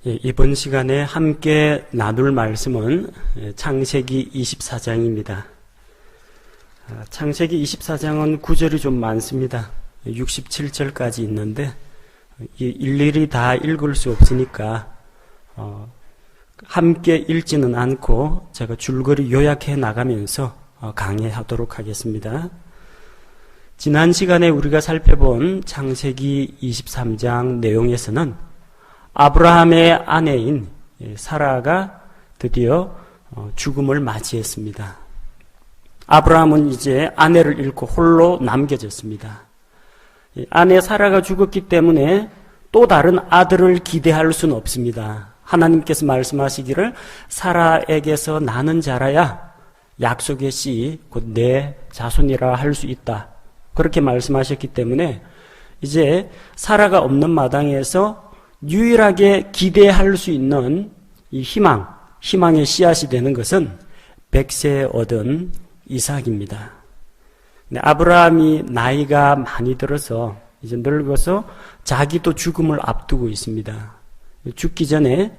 이번 시간에 함께 나눌 말씀은 창세기 24장입니다. 창세기 24장은 구절이 좀 많습니다. 67절까지 있는데 일일이 다 읽을 수 없으니까 함께 읽지는 않고 제가 줄거리 요약해 나가면서 강의하도록 하겠습니다. 지난 시간에 우리가 살펴본 창세기 23장 내용에서는 아브라함의 아내인 사라가 드디어 죽음을 맞이했습니다. 아브라함은 이제 아내를 잃고 홀로 남겨졌습니다. 아내 사라가 죽었기 때문에 또 다른 아들을 기대할 수는 없습니다. 하나님께서 말씀하시기를 사라에게서 나는 자라야 약속의 씨, 곧 내 자손이라 할 수 있다. 그렇게 말씀하셨기 때문에 이제 사라가 없는 마당에서 유일하게 기대할 수 있는 이 희망의 씨앗이 되는 것은 100세 얻은 이삭입니다. 아브라함이 나이가 많이 들어서 이제 늙어서 자기도 죽음을 앞두고 있습니다. 죽기 전에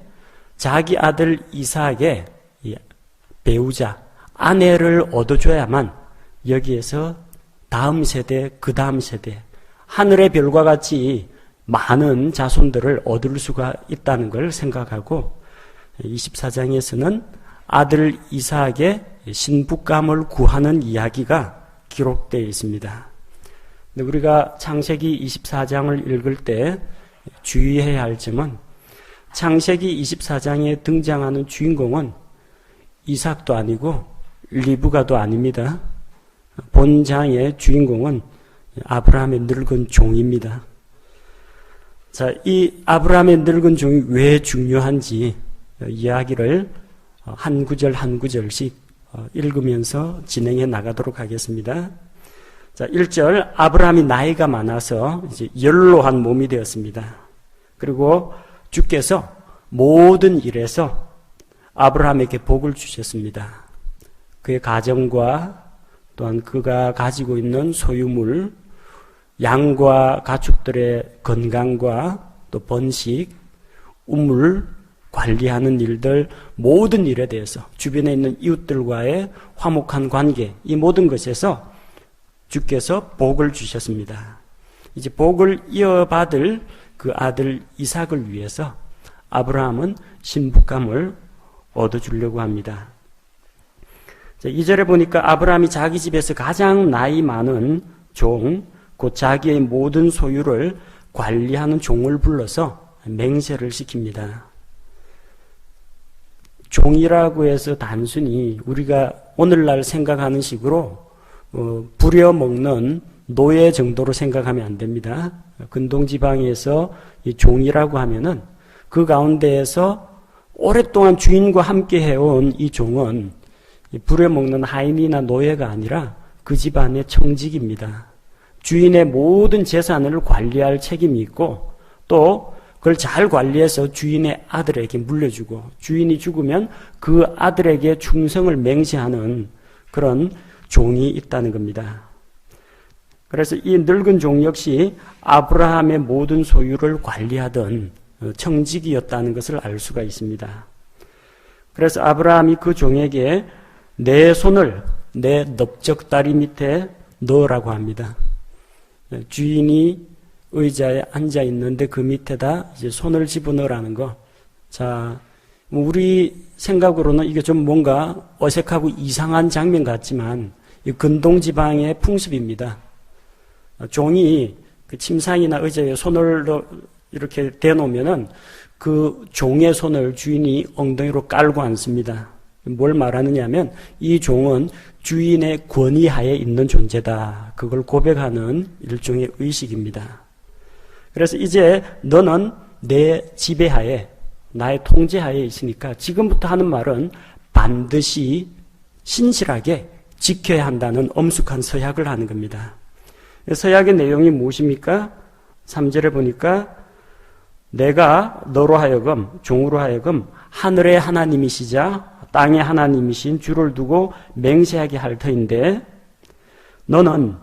자기 아들 이삭의 배우자, 아내를 얻어줘야만 여기에서 다음 세대, 그 다음 세대, 하늘의 별과 같이 많은 자손들을 얻을 수가 있다는 걸 생각하고 24장에서는 아들 이삭의 신부감을 구하는 이야기가 기록되어 있습니다. 우리가 창세기 24장을 읽을 때 주의해야 할 점은 창세기 24장에 등장하는 주인공은 이삭도 아니고 리브가도 아닙니다. 본장의 주인공은 아브라함의 늙은 종입니다. 자, 이 아브라함의 늙은 종이 왜 중요한지 이야기를 한 구절 한 구절씩 읽으면서 진행해 나가도록 하겠습니다. 자, 1절, 아브라함이 나이가 많아서 이제 연로한 몸이 되었습니다. 그리고 주께서 모든 일에서 아브라함에게 복을 주셨습니다. 그의 가정과 또한 그가 가지고 있는 소유물, 양과 가축들의 건강과 또 번식, 우물 관리하는 일들, 모든 일에 대해서 주변에 있는 이웃들과의 화목한 관계, 이 모든 것에서 주께서 복을 주셨습니다. 이제 복을 이어받을 그 아들 이삭을 위해서 아브라함은 신부감을 얻어주려고 합니다. 2절에 보니까 아브라함이 자기 집에서 가장 나이 많은 종, 곧 자기의 모든 소유를 관리하는 종을 불러서 맹세를 시킵니다. 종이라고 해서 단순히 우리가 오늘날 생각하는 식으로 부려먹는 노예 정도로 생각하면 안 됩니다. 근동지방에서 이 종이라고 하면은 그 가운데에서 오랫동안 주인과 함께 해온 이 종은 부려먹는 하인이나 노예가 아니라 그 집안의 청직입니다. 주인의 모든 재산을 관리할 책임이 있고 또 그걸 잘 관리해서 주인의 아들에게 물려주고 주인이 죽으면 그 아들에게 충성을 맹세하는 그런 종이 있다는 겁니다. 그래서 이 늙은 종 역시 아브라함의 모든 소유를 관리하던 청직이었다는 것을 알 수가 있습니다. 그래서 아브라함이 그 종에게 내 손을 내 넓적다리 밑에 넣으라고 합니다. 주인이 의자에 앉아 있는데 그 밑에다 이제 손을 집어넣으라는 거. 자, 우리 생각으로는 이게 좀 뭔가 어색하고 이상한 장면 같지만 이 근동지방의 풍습입니다. 종이 그 침상이나 의자에 손을 이렇게 대놓으면은 그 종의 손을 주인이 엉덩이로 깔고 앉습니다. 뭘 말하느냐면 이 종은 주인의 권위하에 있는 존재다. 그걸 고백하는 일종의 의식입니다. 그래서 이제 너는 내 지배하에, 나의 통제하에 있으니까 지금부터 하는 말은 반드시 신실하게 지켜야 한다는 엄숙한 서약을 하는 겁니다. 서약의 내용이 무엇입니까? 3절에 보니까 내가 너로 하여금, 종으로 하여금 하늘의 하나님이시자 땅의 하나님이신 주를 두고 맹세하게 할 터인데 너는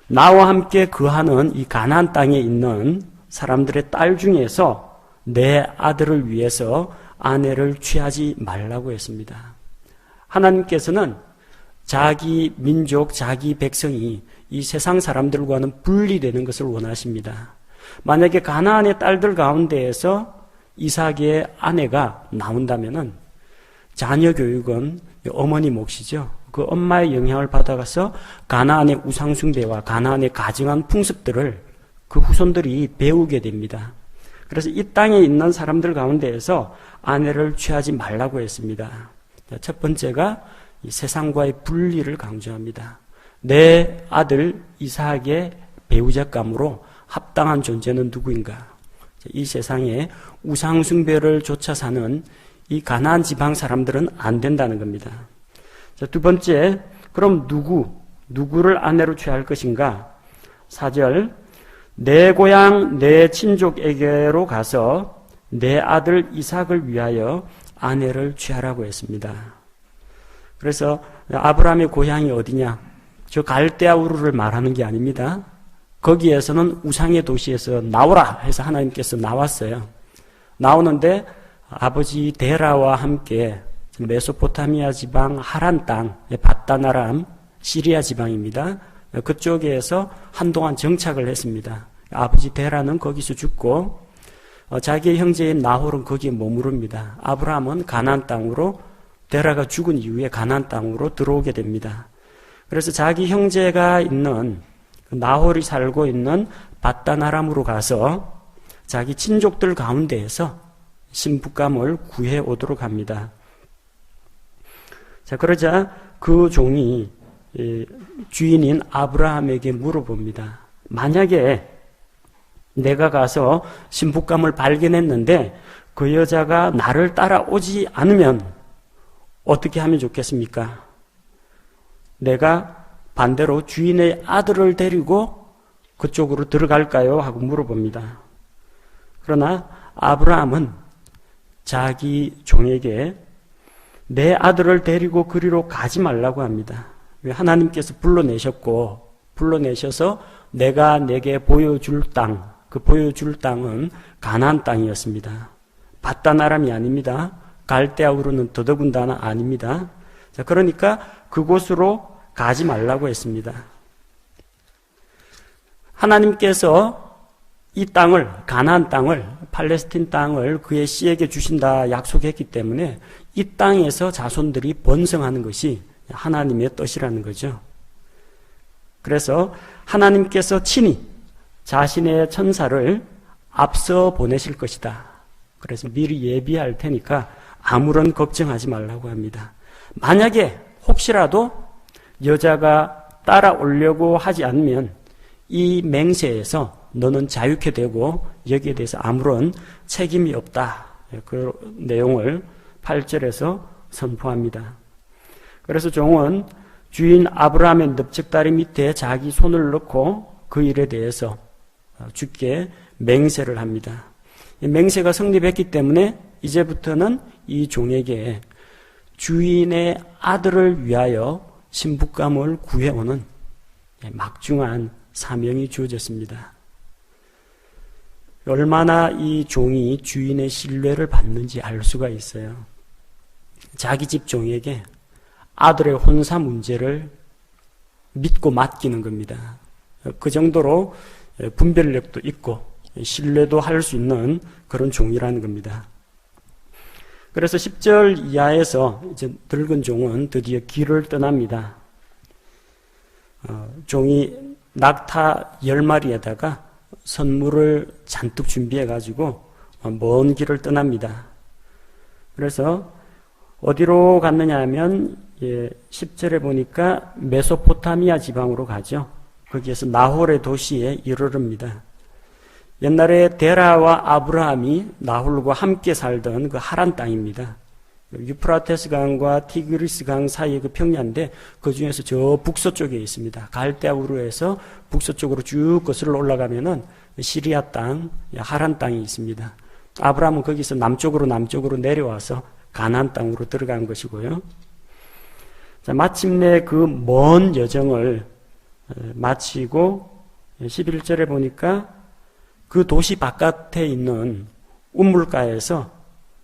나와 함께 거하는 이 가나안 땅에 있는 사람들의 딸 중에서 내 아들을 위해서 아내를 취하지 말라고 했습니다. 하나님께서는 자기 민족, 자기 백성이 이 세상 사람들과는 분리되는 것을 원하십니다. 만약에 가나안의 딸들 가운데에서 이삭의 아내가 나온다면은 자녀 교육은 어머니 몫이죠. 그 엄마의 영향을 받아가서 가나안의 우상숭배와 가나안의 가증한 풍습들을 그 후손들이 배우게 됩니다. 그래서 이 땅에 있는 사람들 가운데에서 아내를 취하지 말라고 했습니다. 첫 번째가 이 세상과의 분리를 강조합니다. 내 아들 이삭의 배우자감으로 합당한 존재는 누구인가? 이 세상에 우상숭배를 좇아 사는 이 가나안 지방 사람들은 안 된다는 겁니다. 자, 두 번째, 그럼 누구를 아내로 취할 것인가? 4절, 내 고향 내 친족에게로 가서 내 아들 이삭을 위하여 아내를 취하라고 했습니다. 그래서 아브라함의 고향이 어디냐? 저 갈대아 우르를 말하는 게 아닙니다. 거기에서는 우상의 도시에서 나오라 해서 하나님께서 나왔어요. 나오는데 아버지 데라와 함께 메소포타미아 지방 하란 땅, 밧다나람, 시리아 지방입니다. 그쪽에서 한동안 정착을 했습니다. 아버지 데라는 거기서 죽고 자기의 형제인 나홀은 거기에 머무릅니다. 아브라함은 가나안 땅으로 데라가 죽은 이후에 가나안 땅으로 들어오게 됩니다. 그래서 자기 형제가 있는 나홀이 살고 있는 밧다나람으로 가서 자기 친족들 가운데에서 신부감을 구해 오도록 합니다. 자, 그러자 그 종이 주인인 아브라함에게 물어봅니다. 만약에 내가 가서 신부감을 발견했는데 그 여자가 나를 따라오지 않으면 어떻게 하면 좋겠습니까? 내가 반대로 주인의 아들을 데리고 그쪽으로 들어갈까요? 하고 물어봅니다. 그러나 아브라함은 자기 종에게 내 아들을 데리고 그리로 가지 말라고 합니다. 왜? 하나님께서 불러내셔서 내가 내게 보여줄 땅, 그 보여줄 땅은 가나안 땅이었습니다. 밧다나람이 아닙니다. 갈대아 우르는 더더군다나 아닙니다. 자, 그러니까 그곳으로 가지 말라고 했습니다. 하나님께서 이 땅을, 가나안 땅을, 팔레스틴 땅을 그의 씨에게 주신다 약속했기 때문에 이 땅에서 자손들이 번성하는 것이 하나님의 뜻이라는 거죠. 그래서 하나님께서 친히 자신의 천사를 앞서 보내실 것이다. 그래서 미리 예비할 테니까 아무런 걱정하지 말라고 합니다. 만약에 혹시라도 여자가 따라오려고 하지 않으면 이 맹세에서 너는 자유케 되고 여기에 대해서 아무런 책임이 없다. 그 내용을 8절에서 선포합니다. 그래서 종은 주인 아브라함의 넓적다리 밑에 자기 손을 넣고 그 일에 대해서 주께 맹세를 합니다. 이 맹세가 성립했기 때문에 이제부터는 이 종에게 주인의 아들을 위하여 신부감을 구해오는 막중한 사명이 주어졌습니다. 얼마나 이 종이 주인의 신뢰를 받는지 알 수가 있어요. 자기 집 종에게 아들의 혼사 문제를 믿고 맡기는 겁니다. 그 정도로 분별력도 있고 신뢰도 할 수 있는 그런 종이라는 겁니다. 그래서 10절 이하에서 이제 늙은 종은 드디어 길을 떠납니다. 종이 낙타 10마리에다가 선물을 잔뜩 준비해가지고 먼 길을 떠납니다. 그래서 어디로 갔느냐 하면 10절에 보니까 메소포타미아 지방으로 가죠. 거기에서 나홀의 도시에 이르릅니다. 옛날에 데라와 아브라함이 나홀과 함께 살던 그 하란 땅입니다. 유프라테스 강과 티그리스 강 사이의 그 평야인데 그 중에서 저 북서쪽에 있습니다. 갈대아 우르에서 북서쪽으로 쭉 거슬러 올라가면은 시리아 땅, 하란 땅이 있습니다. 아브라함은 거기서 남쪽으로 내려와서 가나안 땅으로 들어간 것이고요. 자, 마침내 그 먼 여정을 마치고 11절에 보니까 그 도시 바깥에 있는 우물가에서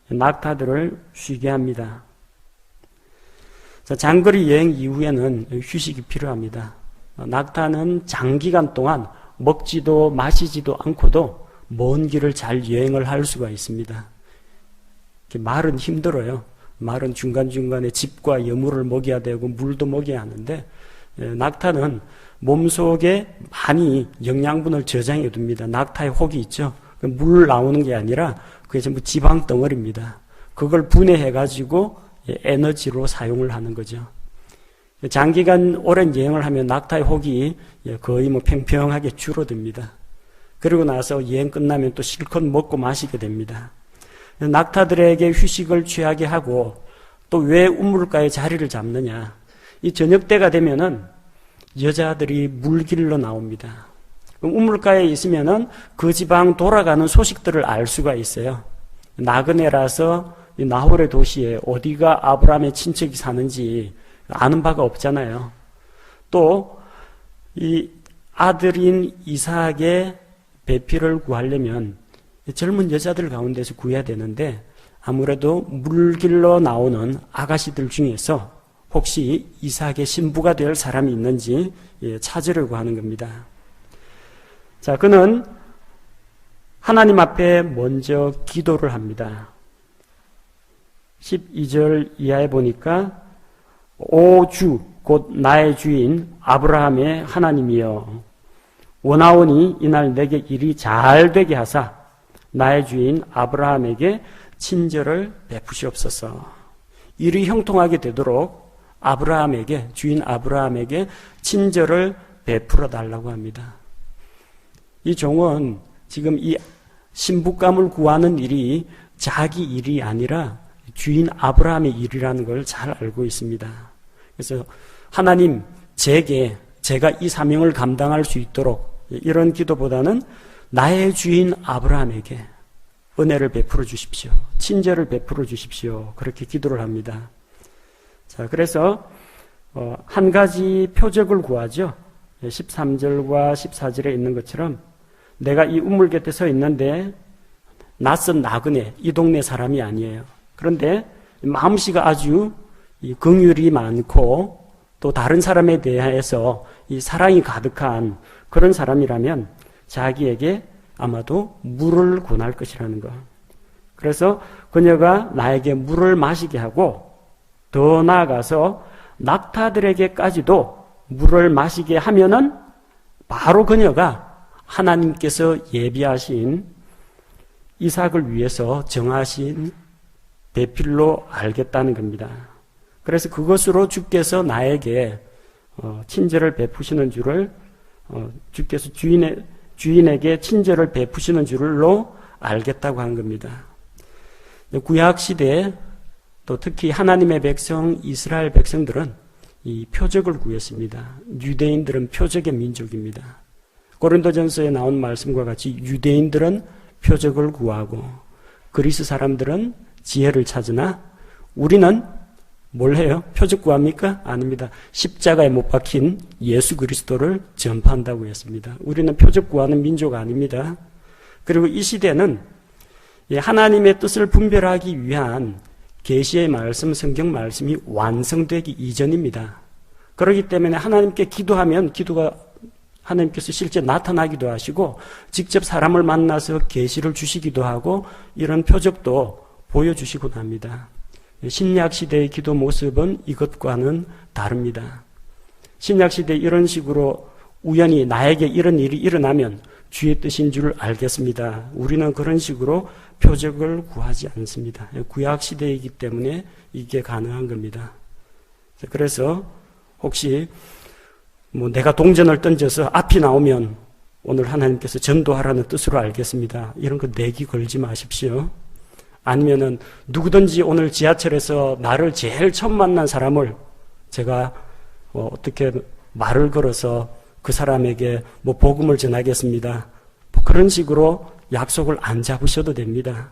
낙타들을 쉬게 합니다. 자, 장거리 여행 이후에는 휴식이 필요합니다. 낙타는 장기간 동안 먹지도 마시지도 않고도 먼 길을 잘 여행을 할 수가 있습니다. 말은 힘들어요. 말은 중간중간에 짚과 여물을 먹여야 되고 물도 먹여야 하는데 낙타는 몸속에 많이 영양분을 저장해 둡니다. 낙타의 혹이 있죠. 물 나오는 게 아니라 그게 전부 지방 덩어리입니다. 그걸 분해해 가지고 에너지로 사용을 하는 거죠. 장기간 오랜 여행을 하면 낙타의 혹이 거의 평평하게 줄어듭니다. 그리고 나서 여행 끝나면 또 실컷 먹고 마시게 됩니다. 낙타들에게 휴식을 취하게 하고 또 왜 우물가에 자리를 잡느냐. 이 저녁 때가 되면은 여자들이 물길로 나옵니다. 우물가에 있으면은 그 지방 돌아가는 소식들을 알 수가 있어요. 나그네라서 나홀의 도시에 어디가 아브라함의 친척이 사는지 아는 바가 없잖아요. 또 이 아들인 이삭의 배필을 구하려면 젊은 여자들 가운데서 구해야 되는데 아무래도 물길로 나오는 아가씨들 중에서 혹시 이삭의 신부가 될 사람이 있는지 찾으려고 하는 겁니다. 자, 그는 하나님 앞에 먼저 기도를 합니다. 12절 이하에 보니까 오 주, 곧 나의 주인 아브라함의 하나님이여 원하오니 이날 내게 일이 잘 되게 하사 나의 주인 아브라함에게 친절을 베푸시옵소서. 일이 형통하게 되도록 주인 아브라함에게 친절을 베풀어 달라고 합니다. 이 종은 지금 이 신부감을 구하는 일이 자기 일이 아니라 주인 아브라함의 일이라는 걸 잘 알고 있습니다. 그래서 하나님, 제가 이 사명을 감당할 수 있도록 이런 기도보다는 나의 주인 아브라함에게 은혜를 베풀어 주십시오. 친절을 베풀어 주십시오. 그렇게 기도를 합니다. 자, 그래서 한 가지 표적을 구하죠. 13절과 14절에 있는 것처럼 내가 이 우물 곁에 서 있는데 낯선 나그네, 이 동네 사람이 아니에요. 그런데 마음씨가 아주 긍휼이 많고 또 다른 사람에 대해서 이 사랑이 가득한 그런 사람이라면 자기에게 아마도 물을 권할 것이라는 것. 그래서 그녀가 나에게 물을 마시게 하고 더 나아가서 낙타들에게까지도 물을 마시게 하면은 바로 그녀가 하나님께서 예비하신 이삭을 위해서 정하신 배필로 알겠다는 겁니다. 그래서 그것으로 주께서 나에게 친절을 베푸시는 줄을 주께서 주인에게 친절을 베푸시는 줄로 알겠다고 한 겁니다. 구약 시대에 또 특히 하나님의 백성 이스라엘 백성들은 이 표적을 구했습니다. 유대인들은 표적의 민족입니다. 고린도전서에 나온 말씀과 같이 유대인들은 표적을 구하고 그리스 사람들은 지혜를 찾으나 우리는 뭘 해요? 표적 구합니까? 아닙니다. 십자가에 못 박힌 예수 그리스도를 전파한다고 했습니다. 우리는 표적 구하는 민족 아닙니다. 그리고 이 시대는 하나님의 뜻을 분별하기 위한 계시의 말씀, 성경 말씀이 완성되기 이전입니다. 그렇기 때문에 하나님께 기도하면 기도가 하나님께서 실제 나타나기도 하시고 직접 사람을 만나서 계시를 주시기도 하고 이런 표적도 보여주시곤 합니다. 신약시대의 기도 모습은 이것과는 다릅니다. 신약시대 이런 식으로 우연히 나에게 이런 일이 일어나면 주의 뜻인 줄 알겠습니다. 우리는 그런 식으로 표적을 구하지 않습니다. 구약시대이기 때문에 이게 가능한 겁니다. 그래서 혹시 내가 동전을 던져서 앞이 나오면 오늘 하나님께서 전도하라는 뜻으로 알겠습니다. 이런 거 내기 걸지 마십시오. 아니면은 누구든지 오늘 지하철에서 나를 제일 처음 만난 사람을 제가 어떻게 말을 걸어서 그 사람에게 복음을 전하겠습니다. 그런 식으로 약속을 안 잡으셔도 됩니다.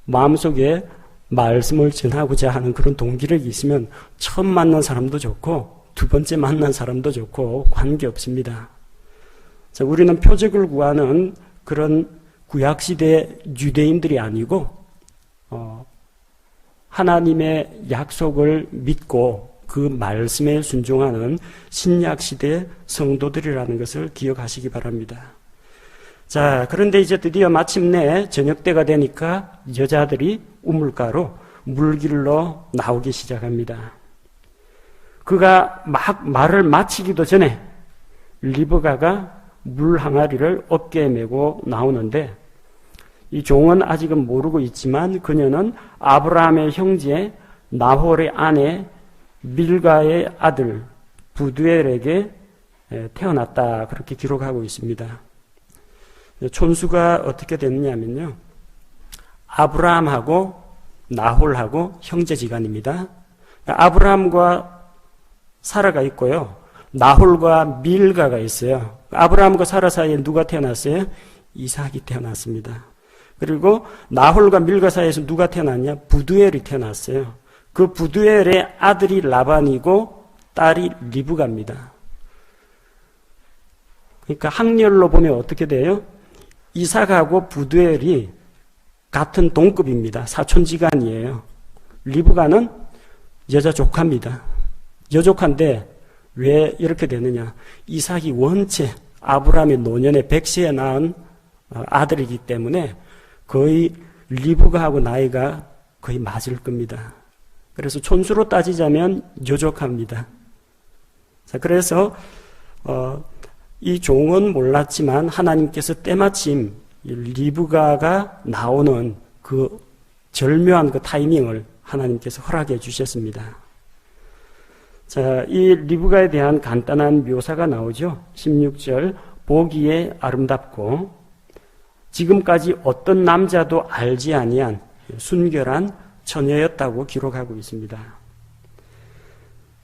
마음속에 말씀을 전하고자 하는 그런 동기력이 있으면 처음 만난 사람도 좋고 두 번째 만난 사람도 좋고 관계없습니다. 자, 우리는 표적을 구하는 그런 구약시대 유대인들이 아니고 하나님의 약속을 믿고 그 말씀에 순종하는 신약시대 성도들이라는 것을 기억하시기 바랍니다. 자, 그런데 이제 드디어 마침내 저녁 때가 되니까 여자들이 우물가로 물길로 나오기 시작합니다. 그가 막 말을 마치기도 전에 리브가가 물 항아리를 어깨에 메고 나오는데 이 종은 아직은 모르고 있지만 그녀는 아브라함의 형제 나홀의 아내 밀가의 아들 부두엘에게 태어났다, 그렇게 기록하고 있습니다. 촌수가 어떻게 됐느냐면요, 아브라함하고 나홀하고 형제지간입니다. 아브라함과 사라가 있고요, 나홀과 밀가가 있어요. 아브라함과 사라 사이에 누가 태어났어요? 이삭이 태어났습니다. 그리고 나홀과 밀가 사이에서 누가 태어났냐? 부두엘이 태어났어요. 그 부두엘의 아들이 라반이고 딸이 리브가입니다. 그러니까 학렬로 보면 어떻게 돼요? 이삭하고 부두엘이 같은 동급입니다. 사촌지간이에요. 리브가는 여자 조카입니다. 여조카인데 왜 이렇게 되느냐? 이삭이 원체 아브라함의 노년에 백세에 낳은 아들이기 때문에 거의 리브가하고 나이가 거의 맞을 겁니다. 그래서 촌수로 따지자면 여조카입니다. 자, 그래서 이 종은 몰랐지만 하나님께서 때마침 리브가가 나오는 그 절묘한 그 타이밍을 하나님께서 허락해 주셨습니다. 자, 이 리브가에 대한 간단한 묘사가 나오죠. 16절, 보기에 아름답고 지금까지 어떤 남자도 알지 아니한 순결한 처녀였다고 기록하고 있습니다.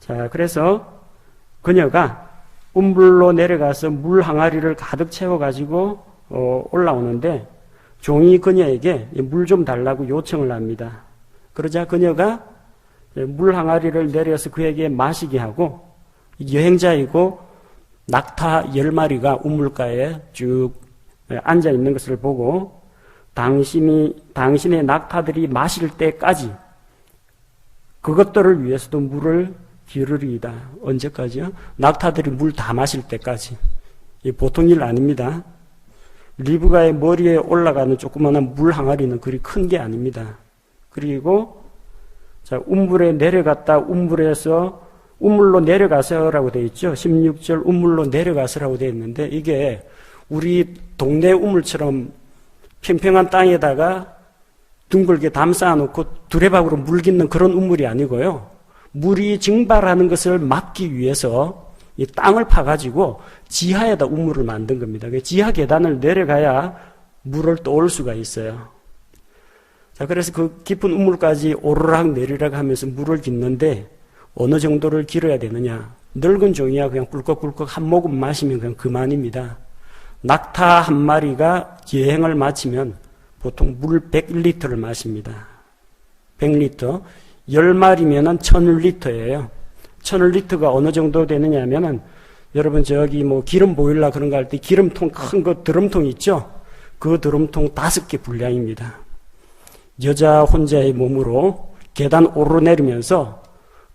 자, 그래서 그녀가 운불로 내려가서 물 항아리를 가득 채워가지고 올라오는데 종이 그녀에게 물 좀 달라고 요청을 합니다. 그러자 그녀가 물 항아리를 내려서 그에게 마시게 하고, 여행자이고 낙타 10마리가 우물가에 쭉 앉아 있는 것을 보고 당신의 낙타들이 마실 때까지 그것들을 위해서도 물을 기르리이다. 언제까지요? 낙타들이 물 다 마실 때까지. 보통 일 아닙니다. 리브가의 머리에 올라가는 조그마한 물 항아리는 그리 큰 게 아닙니다. 그리고 자, 우물에 내려갔다 우물에서 우물로 내려가서라고 되어 있죠. 16절 우물로 내려가서라고 되어 있는데 이게 우리 동네 우물처럼 평평한 땅에다가 둥글게 담 쌓아놓고 두레박으로 물 깃는 그런 우물이 아니고요. 물이 증발하는 것을 막기 위해서 이 땅을 파가지고 지하에다 우물을 만든 겁니다. 지하 계단을 내려가야 물을 떠올 수가 있어요. 자, 그래서 그 깊은 우물까지 오르락 내리락 하면서 물을 깃는데 어느 정도를 길어야 되느냐? 늙은 종이야 그냥 꿀꺽꿀꺽 한 모금 마시면 그냥 그만입니다. 낙타 한 마리가 여행을 마치면 보통 물 100리터를 마십니다. 100리터. 10마리면은 1000리터예요. 1000리터가 어느 정도 되느냐 하면은 여러분 저기 뭐 기름 보일러 그런 거 할 때 기름통 큰 거 드럼통 있죠? 그 드럼통 5개 분량입니다. 여자 혼자의 몸으로 계단 오르내리면서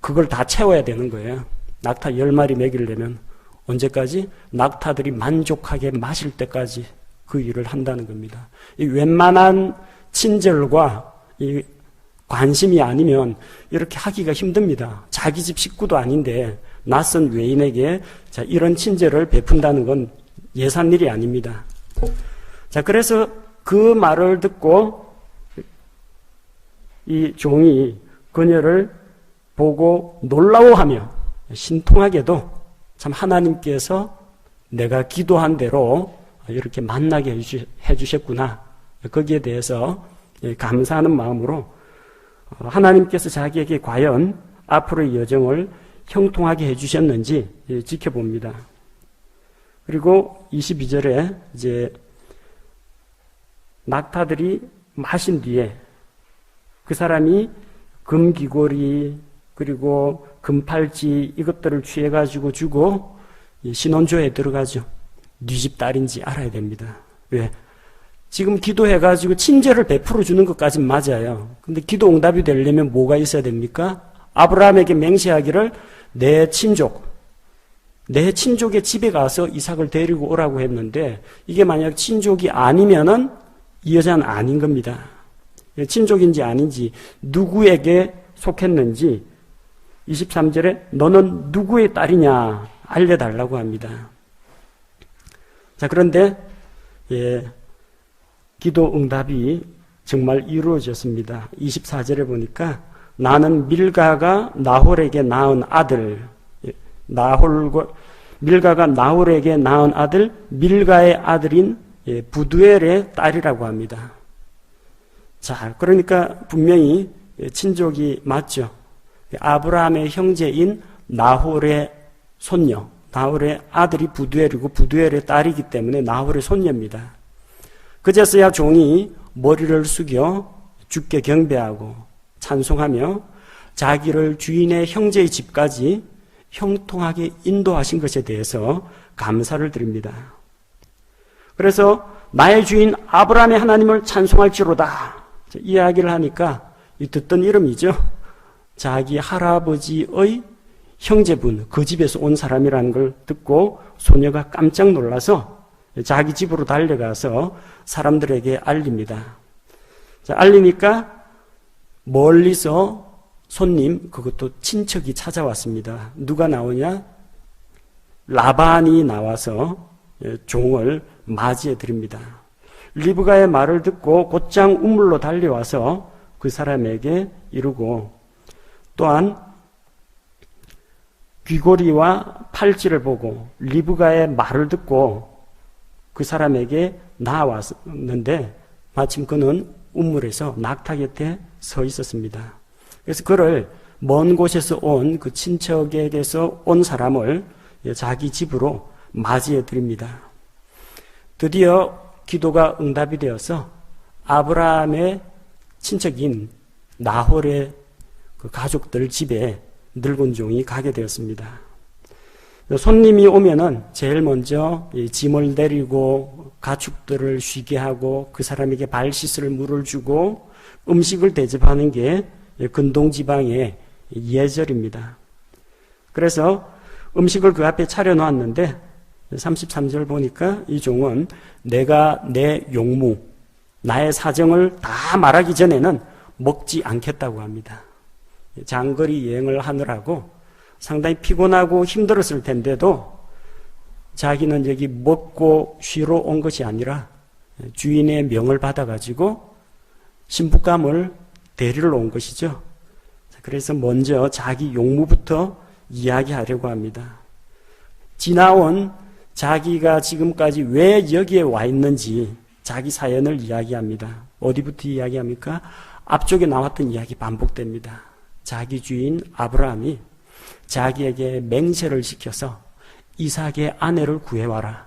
그걸 다 채워야 되는 거예요. 낙타 10마리 먹이려면 언제까지? 낙타들이 만족하게 마실 때까지 그 일을 한다는 겁니다. 이 웬만한 친절과 이 관심이 아니면 이렇게 하기가 힘듭니다. 자기 집 식구도 아닌데 낯선 외인에게 자, 이런 친절을 베푼다는 건 예산 일이 아닙니다. 자, 그래서 그 말을 듣고 이 종이 그녀를 보고 놀라워하며 신통하게도 참 하나님께서 내가 기도한 대로 이렇게 만나게 해주셨구나. 거기에 대해서 감사하는 마음으로 하나님께서 자기에게 과연 앞으로의 여정을 형통하게 해주셨는지 지켜봅니다. 그리고 22절에 이제 낙타들이 마신 뒤에 그 사람이 금귀고리 그리고 금팔찌 이것들을 취해가지고 주고 신혼조에 들어가죠. 네 집 딸인지 알아야 됩니다. 왜? 지금 기도해가지고 친절을 베풀어 주는 것까진 맞아요. 근데 기도 응답이 되려면 뭐가 있어야 됩니까? 아브라함에게 맹세하기를 내 친족의 집에 가서 이삭을 데리고 오라고 했는데 이게 만약 친족이 아니면은 이 여자는 아닌 겁니다. 친족인지 아닌지 누구에게 속했는지 23절에 너는 누구의 딸이냐 알려달라고 합니다. 자, 그런데 기도 응답이 정말 이루어졌습니다. 24절에 보니까 나는 밀가가 나홀에게 낳은 아들, 밀가가 나홀에게 낳은 아들, 밀가의 아들인 부두엘의 딸이라고 합니다. 자, 그러니까 분명히 친족이 맞죠. 아브라함의 형제인 나홀의 손녀, 나홀의 아들이 부두엘이고 부두엘의 딸이기 때문에 나홀의 손녀입니다. 그제서야 종이 머리를 숙여 주께 경배하고 찬송하며 자기를 주인의 형제의 집까지 형통하게 인도하신 것에 대해서 감사를 드립니다. 그래서 나의 주인 아브라함의 하나님을 찬송할지로다 이야기를 하니까 듣던 이름이죠. 자기 할아버지의 형제분, 그 집에서 온 사람이라는 걸 듣고 소녀가 깜짝 놀라서 자기 집으로 달려가서 사람들에게 알립니다. 자, 알리니까 멀리서 손님, 그것도 친척이 찾아왔습니다. 누가 나오냐? 라반이 나와서 종을 맞이해 드립니다. 리브가의 말을 듣고 곧장 우물로 달려와서 그 사람에게 이르고 또한 귀고리와 팔찌를 보고 리브가의 말을 듣고 그 사람에게 나왔는데 마침 그는 우물에서 낙타 곁에 서 있었습니다. 그래서 그를 먼 곳에서 온 그 친척에게서 온 사람을 자기 집으로 맞이해 드립니다. 드디어 기도가 응답이 되어서 아브라함의 친척인 나홀의 그 가족들 집에 늙은 종이 가게 되었습니다. 손님이 오면은 제일 먼저 짐을 내리고 가축들을 쉬게 하고 그 사람에게 발 씻을 물을 주고 음식을 대접하는 게 근동 지방의 예절입니다. 그래서 음식을 그 앞에 차려놓았는데 33절 보니까 이 종은 내가 내 용무, 나의 사정을 다 말하기 전에는 먹지 않겠다고 합니다. 장거리 여행을 하느라고 상당히 피곤하고 힘들었을 텐데도 자기는 여기 먹고 쉬러 온 것이 아니라 주인의 명을 받아가지고 신부감을 데리러 온 것이죠. 그래서 먼저 자기 용무부터 이야기하려고 합니다. 지나온 자기가 지금까지 왜 여기에 와 있는지 자기 사연을 이야기합니다. 어디부터 이야기합니까? 앞쪽에 나왔던 이야기 반복됩니다. 자기 주인 아브라함이 자기에게 맹세를 시켜서 이삭의 아내를 구해와라.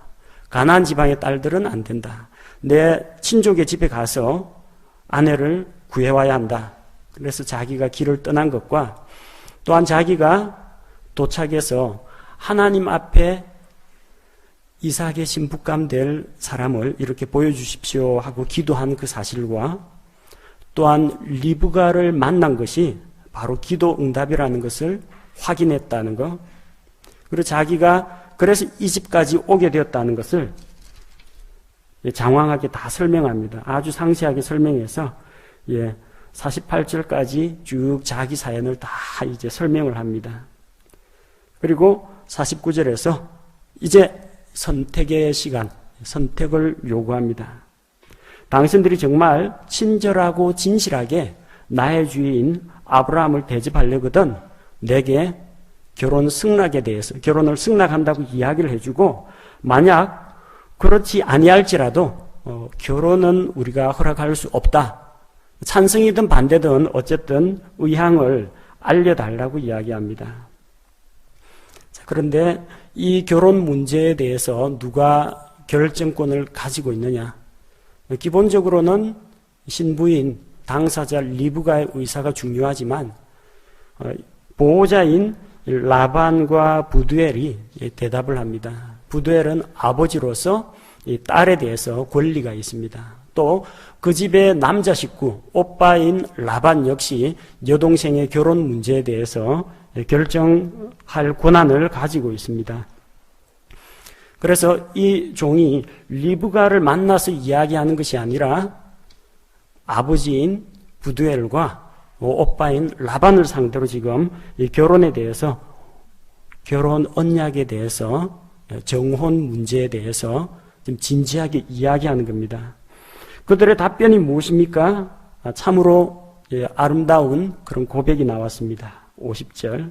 가나안 지방의 딸들은 안 된다. 내 친족의 집에 가서 아내를 구해와야 한다. 그래서 자기가 길을 떠난 것과 또한 자기가 도착해서 하나님 앞에 이삭의 신부감 될 사람을 이렇게 보여주십시오 하고 기도한 그 사실과 또한 리브가를 만난 것이 바로 기도 응답이라는 것을 확인했다는 것, 그리고 자기가 그래서 이 집까지 오게 되었다는 것을 장황하게 다 설명합니다. 아주 상세하게 설명해서 48절까지 쭉 자기 사연을 다 이제 설명을 합니다. 그리고 49절에서 이제 선택의 시간, 선택을 요구합니다. 당신들이 정말 친절하고 진실하게 나의 주인 아브라함을 대접하려거든 내게 결혼 승낙에 대해서 결혼을 승낙한다고 이야기를 해주고 만약 그렇지 아니할지라도 결혼은 우리가 허락할 수 없다. 찬성이든 반대든 어쨌든 의향을 알려달라고 이야기합니다. 자, 그런데 이 결혼 문제에 대해서 누가 결정권을 가지고 있느냐? 기본적으로는 신부인 당사자 리브가의 의사가 중요하지만 보호자인 라반과 부두엘이 대답을 합니다. 부두엘은 아버지로서 이 딸에 대해서 권리가 있습니다. 또 그 집의 남자 식구, 오빠인 라반 역시 여동생의 결혼 문제에 대해서 결정할 권한을 가지고 있습니다. 그래서 이 종이 리브가를 만나서 이야기하는 것이 아니라 아버지인 부두엘과 오빠인 라반을 상대로 지금 이 결혼에 대해서, 결혼 언약에 대해서, 정혼 문제에 대해서 좀 진지하게 이야기하는 겁니다. 그들의 답변이 무엇입니까? 참으로 아름다운 그런 고백이 나왔습니다. 50절.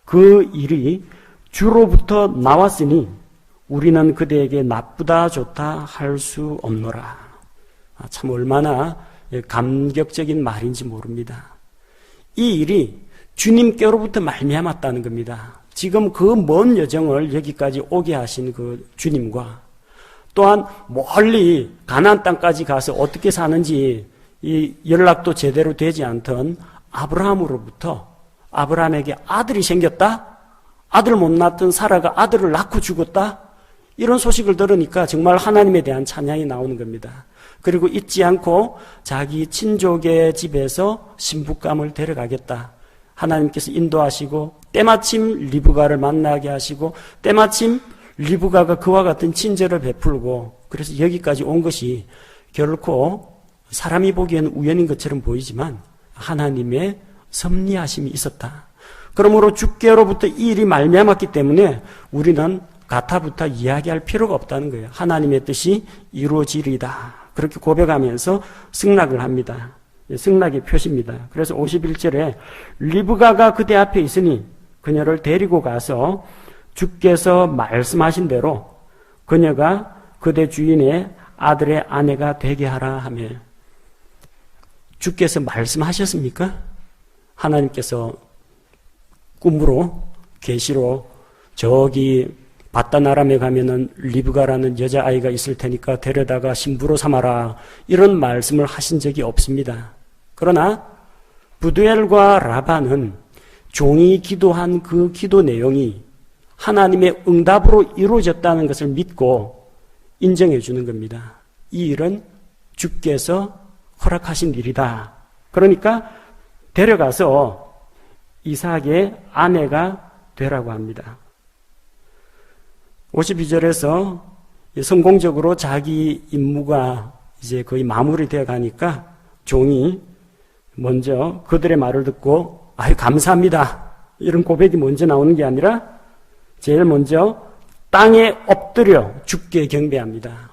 그 일이 주로부터 나왔으니 우리는 그대에게 나쁘다 좋다 할 수 없노라. 참 얼마나 감격적인 말인지 모릅니다. 이 일이 주님께로부터 말미암았다는 겁니다. 지금 그 먼 여정을 여기까지 오게 하신 그 주님과 또한 멀리 가나안 땅까지 가서 어떻게 사는지 이 연락도 제대로 되지 않던 아브라함으로부터 아브라함에게 아들이 생겼다? 아들 못 낳았던 사라가 아들을 낳고 죽었다? 이런 소식을 들으니까 정말 하나님에 대한 찬양이 나오는 겁니다. 그리고 잊지 않고 자기 친족의 집에서 신부감을 데려가겠다. 하나님께서 인도하시고 때마침 리브가를 만나게 하시고 때마침 리브가가 그와 같은 친절을 베풀고 그래서 여기까지 온 것이 결코 사람이 보기에는 우연인 것처럼 보이지만 하나님의 섭리하심이 있었다. 그러므로 주께로부터 이 일이 말미암았기 때문에 우리는 가타부타 이야기할 필요가 없다는 거예요. 하나님의 뜻이 이루어지리다. 그렇게 고백하면서 승낙을 합니다. 승낙의 표시입니다. 그래서 51절에 리브가가 그대 앞에 있으니 그녀를 데리고 가서 주께서 말씀하신 대로 그녀가 그대 주인의 아들의 아내가 되게 하라 하며 주께서 말씀하셨습니까? 하나님께서 꿈으로 계시로 저기 바다나람에 가면은 리브가라는 여자아이가 있을 테니까 데려다가 신부로 삼아라 이런 말씀을 하신 적이 없습니다. 그러나 부두엘과 라반은 종이 기도한 그 기도 내용이 하나님의 응답으로 이루어졌다는 것을 믿고 인정해 주는 겁니다. 이 일은 주께서 허락하신 일이다. 그러니까 데려가서 이삭의 아내가 되라고 합니다. 52절에서 성공적으로 자기 임무가 이제 거의 마무리되어 가니까 종이 먼저 그들의 말을 듣고 아유 감사합니다. 이런 고백이 먼저 나오는 게 아니라 제일 먼저 땅에 엎드려 주께 경배합니다.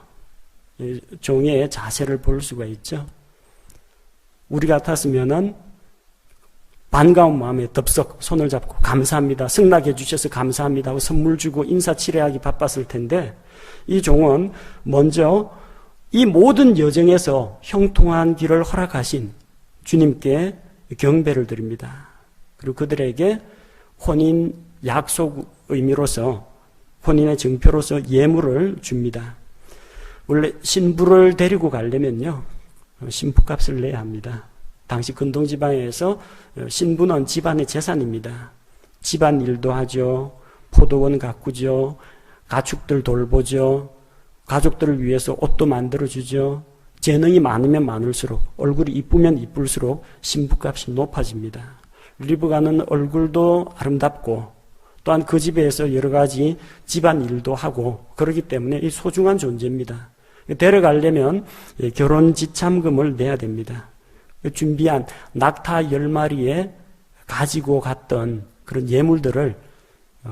종의 자세를 볼 수가 있죠. 우리 같았으면은 반가운 마음에 덥석 손을 잡고 감사합니다. 승낙해 주셔서 감사합니다 하고 선물 주고 인사치레하기 바빴을 텐데 이 종은 먼저 이 모든 여정에서 형통한 길을 허락하신 주님께 경배를 드립니다. 그리고 그들에게 혼인 약속 의미로서 혼인의 증표로서 예물을 줍니다. 원래 신부를 데리고 가려면요 신부값을 내야 합니다. 당시 근동지방에서 신부는 집안의 재산입니다. 집안 일도 하죠. 포도원 가꾸죠. 가축들 돌보죠. 가족들을 위해서 옷도 만들어주죠. 재능이 많으면 많을수록 얼굴이 이쁘면 이쁠수록 신부값이 높아집니다. 리브가는 얼굴도 아름답고 또한 그 집에서 여러 가지 집안 일도 하고 그렇기 때문에 이 소중한 존재입니다. 데려가려면 결혼 지참금을 내야 됩니다. 준비한 낙타 10마리에 가지고 갔던 그런 예물들을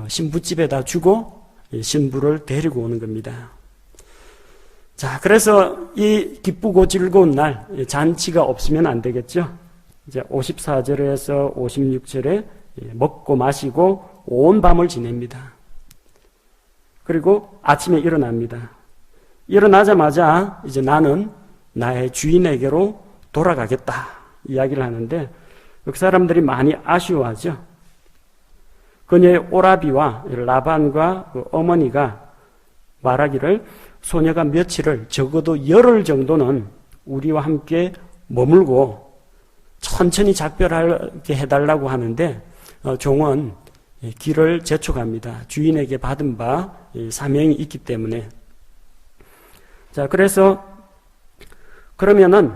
신부집에다 주고 신부를 데리고 오는 겁니다. 자, 그래서 이 기쁘고 즐거운 날 잔치가 없으면 안 되겠죠. 이제 54절에서 56절에 먹고 마시고 온 밤을 지냅니다. 그리고 아침에 일어납니다. 일어나자마자 이제 나는 나의 주인에게로 돌아가겠다 이야기를 하는데 그 사람들이 많이 아쉬워하죠. 그녀의 오라비와 라반과 그 어머니가 말하기를 소녀가 며칠을 적어도 열흘 정도는 우리와 함께 머물고 천천히 작별하게 해달라고 하는데 종은 길을 재촉합니다. 주인에게 받은 바 사명이 있기 때문에. 자, 그래서 그러면은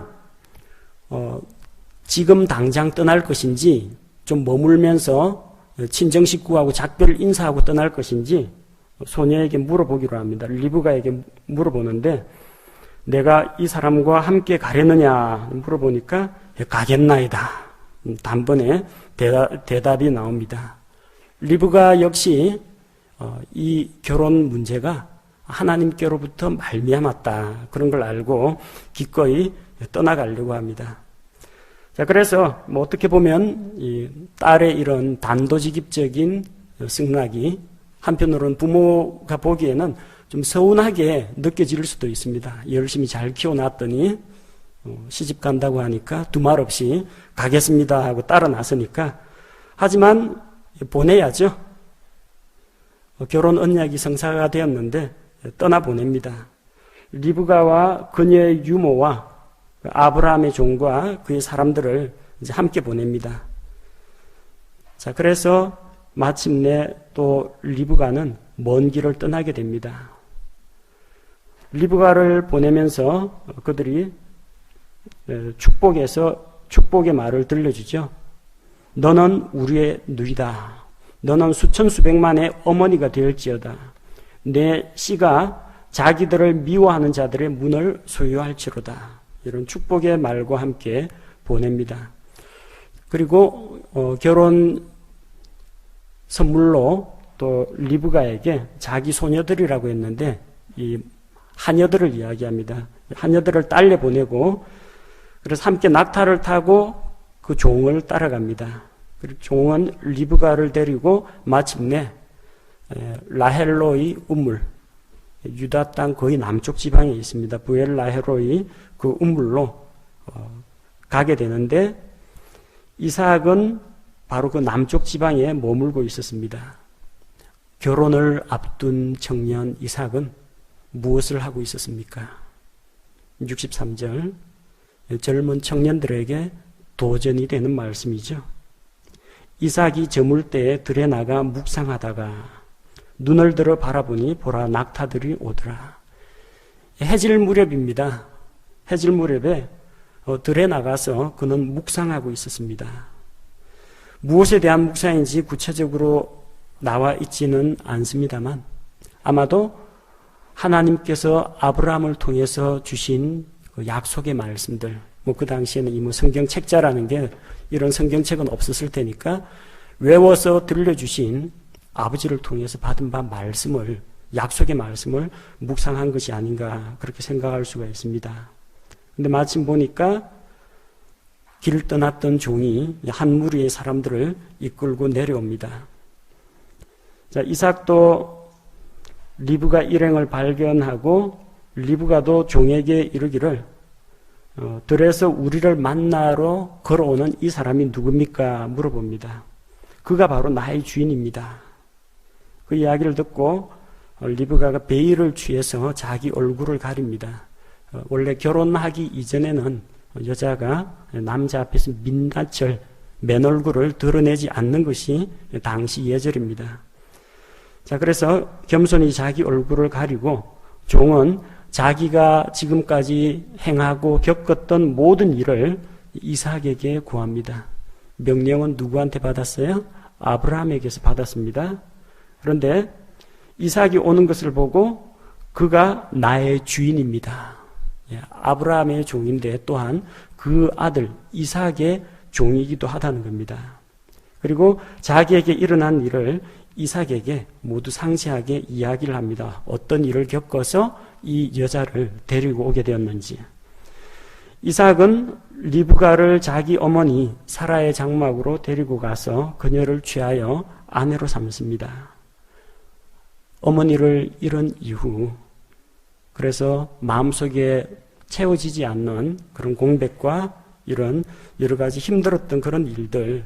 지금 당장 떠날 것인지 좀 머물면서 친정 식구하고 작별 인사하고 떠날 것인지 소녀에게 물어보기로 합니다. 리브가에게 물어보는데 내가 이 사람과 함께 가려느냐 물어보니까 가겠나이다. 단번에 대답이 나옵니다. 리브가 역시 이 결혼 문제가 하나님께로부터 말미암았다. 그런 걸 알고 기꺼이 떠나가려고 합니다. 자, 그래서 어떻게 보면 이 딸의 이런 단도직입적인 승낙이 한편으로는 부모가 보기에는 좀 서운하게 느껴질 수도 있습니다. 열심히 잘 키워놨더니 시집 간다고 하니까 두말 없이 가겠습니다 하고 따라 나서니까. 하지만 보내야죠. 결혼 언약이 성사가 되었는데 떠나보냅니다. 리브가와 그녀의 유모와 아브라함의 종과 그의 사람들을 이제 함께 보냅니다. 자, 그래서 마침내 또 리브가는 먼 길을 떠나게 됩니다. 리브가를 보내면서 그들이 축복의 말을 들려주죠. 너는 우리의 누이다. 너는 수천 수백만의 어머니가 될지어다. 내 씨가 자기들을 미워하는 자들의 문을 소유할지로다. 이런 축복의 말과 함께 보냅니다. 그리고 결혼 선물로 또 리브가에게 자기 소녀들이라고 했는데 이 하녀들을 이야기합니다. 하녀들을 딸려 보내고 그래서 함께 낙타를 타고 그 종을 따라갑니다. 그리고 종은 리브가를 데리고 마침내 라헬로의 우물, 유다 땅 거의 남쪽 지방에 있습니다. 부엘라헬로의 그 우물로 가게 되는데 이삭은 바로 그 남쪽 지방에 머물고 있었습니다. 결혼을 앞둔 청년 이삭은 무엇을 하고 있었습니까? 63절 젊은 청년들에게 도전이 되는 말씀이죠. 이삭이 저물 때에 들에 나가 묵상하다가 눈을 들어 바라보니 보라 낙타들이 오더라. 해질 무렵입니다. 해질 무렵에 들에 나가서 그는 묵상하고 있었습니다. 무엇에 대한 묵상인지 구체적으로 나와 있지는 않습니다만 아마도 하나님께서 아브라함을 통해서 주신 그 약속의 말씀들, 그 당시에는 이 성경책자라는 게 이런 성경책은 없었을 테니까 외워서 들려주신 아버지를 통해서 받은 바 말씀을, 약속의 말씀을 묵상한 것이 아닌가 그렇게 생각할 수가 있습니다. 근데 마침 보니까 길을 떠났던 종이 한 무리의 사람들을 이끌고 내려옵니다. 자, 이삭도 리브가 일행을 발견하고 리브가도 종에게 이르기를 들에서 우리를 만나러 걸어오는 이 사람이 누굽니까? 물어봅니다. 그가 바로 나의 주인입니다. 그 이야기를 듣고 리브가가 베일을 취해서 자기 얼굴을 가립니다. 원래 결혼하기 이전에는 여자가 남자 앞에서 민낯을 맨 얼굴을 드러내지 않는 것이 당시 예절입니다. 자, 그래서 겸손히 자기 얼굴을 가리고 종은 자기가 지금까지 행하고 겪었던 모든 일을 이삭에게 구합니다. 명령은 누구한테 받았어요? 아브라함에게서 받았습니다. 그런데 이삭이 오는 것을 보고 그가 나의 주인입니다. 아브라함의 종인데 또한 그 아들 이삭의 종이기도 하다는 겁니다. 그리고 자기에게 일어난 일을 이삭에게 모두 상세하게 이야기를 합니다. 어떤 일을 겪어서 이 여자를 데리고 오게 되었는지. 이삭은 리브가를 자기 어머니 사라의 장막으로 데리고 가서 그녀를 취하여 아내로 삼습니다. 어머니를 잃은 이후 그래서 마음속에 채워지지 않는 그런 공백과 이런 여러 가지 힘들었던 그런 일들,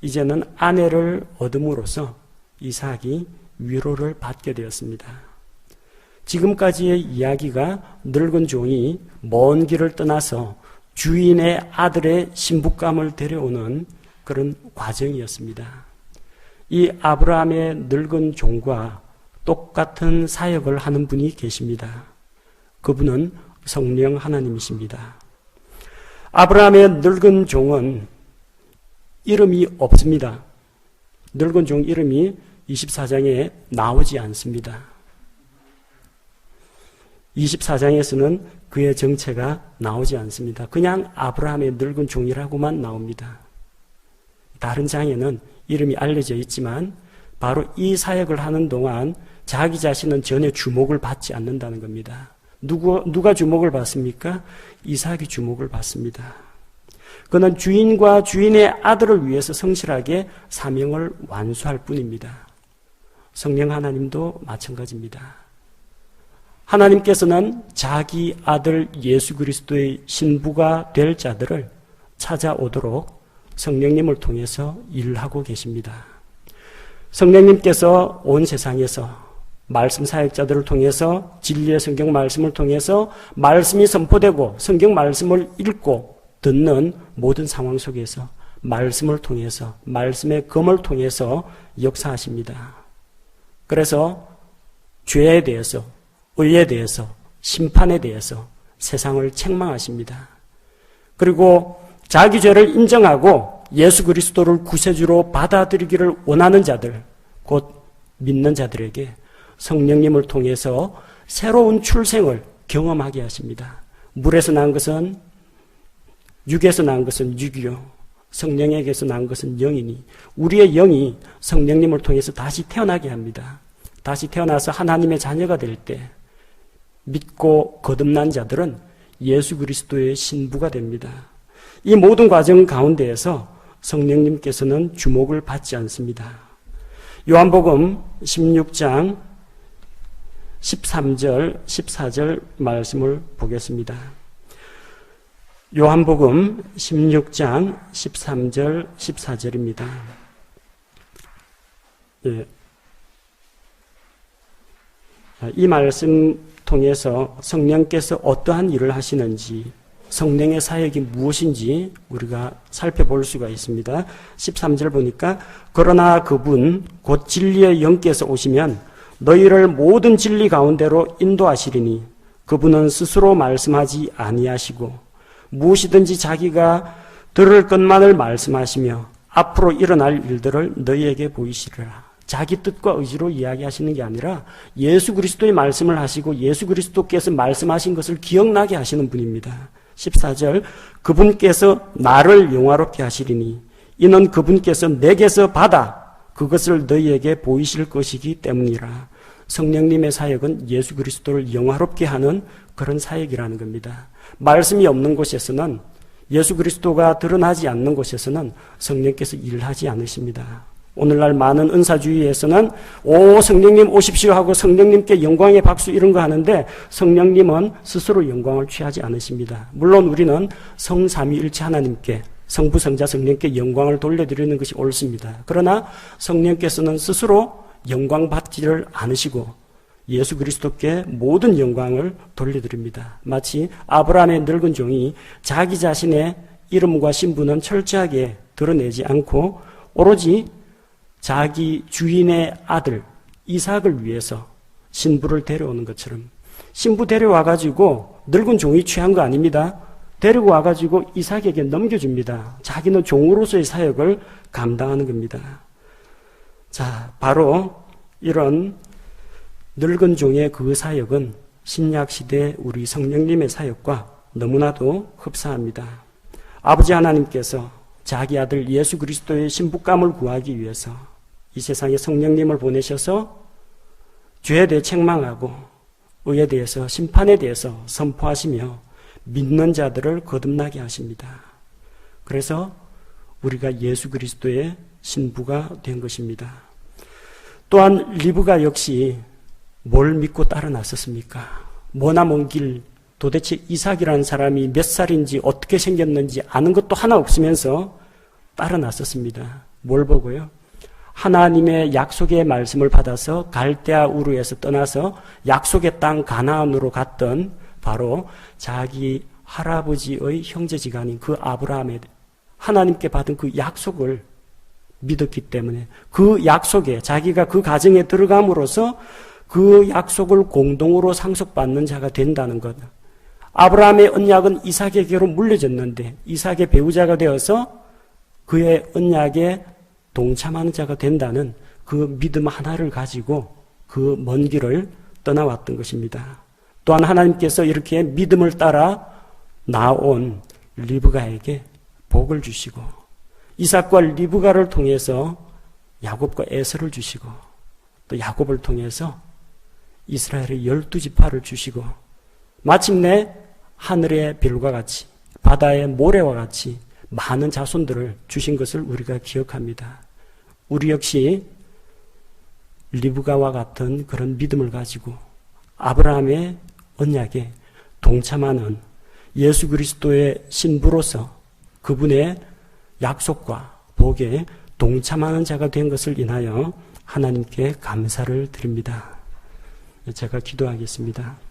이제는 아내를 얻음으로써 이삭이 위로를 받게 되었습니다. 지금까지의 이야기가 늙은 종이 먼 길을 떠나서 주인의 아들의 신부감을 데려오는 그런 과정이었습니다. 이 아브라함의 늙은 종과 똑같은 사역을 하는 분이 계십니다. 그분은 성령 하나님이십니다. 아브라함의 늙은 종은 이름이 없습니다. 늙은 종 이름이 24장에 나오지 않습니다. 24장에서는 그의 정체가 나오지 않습니다. 그냥 아브라함의 늙은 종이라고만 나옵니다. 다른 장에는 이름이 알려져 있지만 바로 이 사역을 하는 동안 자기 자신은 전혀 주목을 받지 않는다는 겁니다. 누가 주목을 받습니까? 이삭이 주목을 받습니다. 그는 주인과 주인의 아들을 위해서 성실하게 사명을 완수할 뿐입니다. 성령 하나님도 마찬가지입니다. 하나님께서는 자기 아들 예수 그리스도의 신부가 될 자들을 찾아오도록 성령님을 통해서 일하고 계십니다. 성령님께서 온 세상에서 말씀 사역자들을 통해서 진리의 성경 말씀을 통해서 말씀이 선포되고 성경 말씀을 읽고 듣는 모든 상황 속에서 말씀을 통해서 말씀의 검을 통해서 역사하십니다. 그래서 죄에 대해서 의에 대해서 심판에 대해서 세상을 책망하십니다. 그리고 자기 죄를 인정하고 예수 그리스도를 구세주로 받아들이기를 원하는 자들, 곧 믿는 자들에게 성령님을 통해서 새로운 출생을 경험하게 하십니다. 물에서 난 것은 육에서 난 것은 육이요, 성령에게서 난 것은 영이니 우리의 영이 성령님을 통해서 다시 태어나게 합니다. 다시 태어나서 하나님의 자녀가 될 때 믿고 거듭난 자들은 예수 그리스도의 신부가 됩니다. 이 모든 과정 가운데에서 성령님께서는 주목을 받지 않습니다. 요한복음 16장 13절, 14절 말씀을 보겠습니다. 요한복음 16장 13절, 14절입니다. 예. 이 말씀 통해서 성령께서 어떠한 일을 하시는지, 성령의 사역이 무엇인지 우리가 살펴볼 수가 있습니다. 13절 보니까 그러나 그분 곧 진리의 영께서 오시면 너희를 모든 진리 가운데로 인도하시리니 그분은 스스로 말씀하지 아니하시고 무엇이든지 자기가 들을 것만을 말씀하시며 앞으로 일어날 일들을 너희에게 보이시리라. 자기 뜻과 의지로 이야기하시는 게 아니라 예수 그리스도의 말씀을 하시고 예수 그리스도께서 말씀하신 것을 기억나게 하시는 분입니다. 14절 그분께서 나를 영화롭게 하시리니 이는 그분께서 내게서 받아 그것을 너희에게 보이실 것이기 때문이라. 성령님의 사역은 예수 그리스도를 영화롭게 하는 그런 사역이라는 겁니다. 말씀이 없는 곳에서는, 예수 그리스도가 드러나지 않는 곳에서는 성령께서 일하지 않으십니다. 오늘날 많은 은사주의에서는 오 성령님 오십시오 하고 성령님께 영광의 박수 이런 거 하는데 성령님은 스스로 영광을 취하지 않으십니다. 물론 우리는 성삼위일체 하나님께, 성부 성자 성령께 영광을 돌려드리는 것이 옳습니다. 그러나 성령께서는 스스로 영광 받지를 않으시고 예수 그리스도께 모든 영광을 돌려드립니다. 마치 아브라함의 늙은 종이 자기 자신의 이름과 신분은 철저하게 드러내지 않고 오로지 자기 주인의 아들 이삭을 위해서 신부를 데려오는 것처럼, 신부 데려와가지고 늙은 종이 취한 거 아닙니다. 데리고 와가지고 이삭에게 넘겨줍니다. 자기는 종으로서의 사역을 감당하는 겁니다. 자, 바로 이런 늙은 종의 그 사역은 신약시대 우리 성령님의 사역과 너무나도 흡사합니다. 아버지 하나님께서 자기 아들 예수 그리스도의 신부감을 구하기 위해서 이 세상에 성령님을 보내셔서 죄에 대해 책망하고 의에 대해서 심판에 대해서 선포하시며 믿는 자들을 거듭나게 하십니다. 그래서 우리가 예수 그리스도의 신부가 된 것입니다. 또한 리브가 역시 뭘 믿고 따라 나섰습니까? 머나먼 길, 도대체 이삭이라는 사람이 몇 살인지 어떻게 생겼는지 아는 것도 하나 없으면서 따라 나섰습니다. 뭘 보고요? 하나님의 약속의 말씀을 받아서 갈대아 우르에서 떠나서 약속의 땅 가나안으로 갔던 바로 자기 할아버지의 형제지간인 그 아브라함의 하나님께 받은 그 약속을 믿었기 때문에 그 약속에 자기가 그 가정에 들어감으로써 그 약속을 공동으로 상속받는 자가 된다는 것, 아브라함의 언약은 이삭에게로 물려졌는데 이삭의 배우자가 되어서 그의 언약에 동참하는 자가 된다는 그 믿음 하나를 가지고 그 먼 길을 떠나왔던 것입니다. 또한 하나님께서 이렇게 믿음을 따라 나온 리브가에게 복을 주시고 이삭과 리브가를 통해서 야곱과 에서를 주시고 또 야곱을 통해서 이스라엘의 12지파를 주시고 마침내 하늘의 별과 같이 바다의 모래와 같이 많은 자손들을 주신 것을 우리가 기억합니다. 우리 역시 리브가와 같은 그런 믿음을 가지고 아브라함의 언약에 동참하는 예수 그리스도의 신부로서 그분의 약속과 복에 동참하는 자가 된 것을 인하여 하나님께 감사를 드립니다. 제가 기도하겠습니다.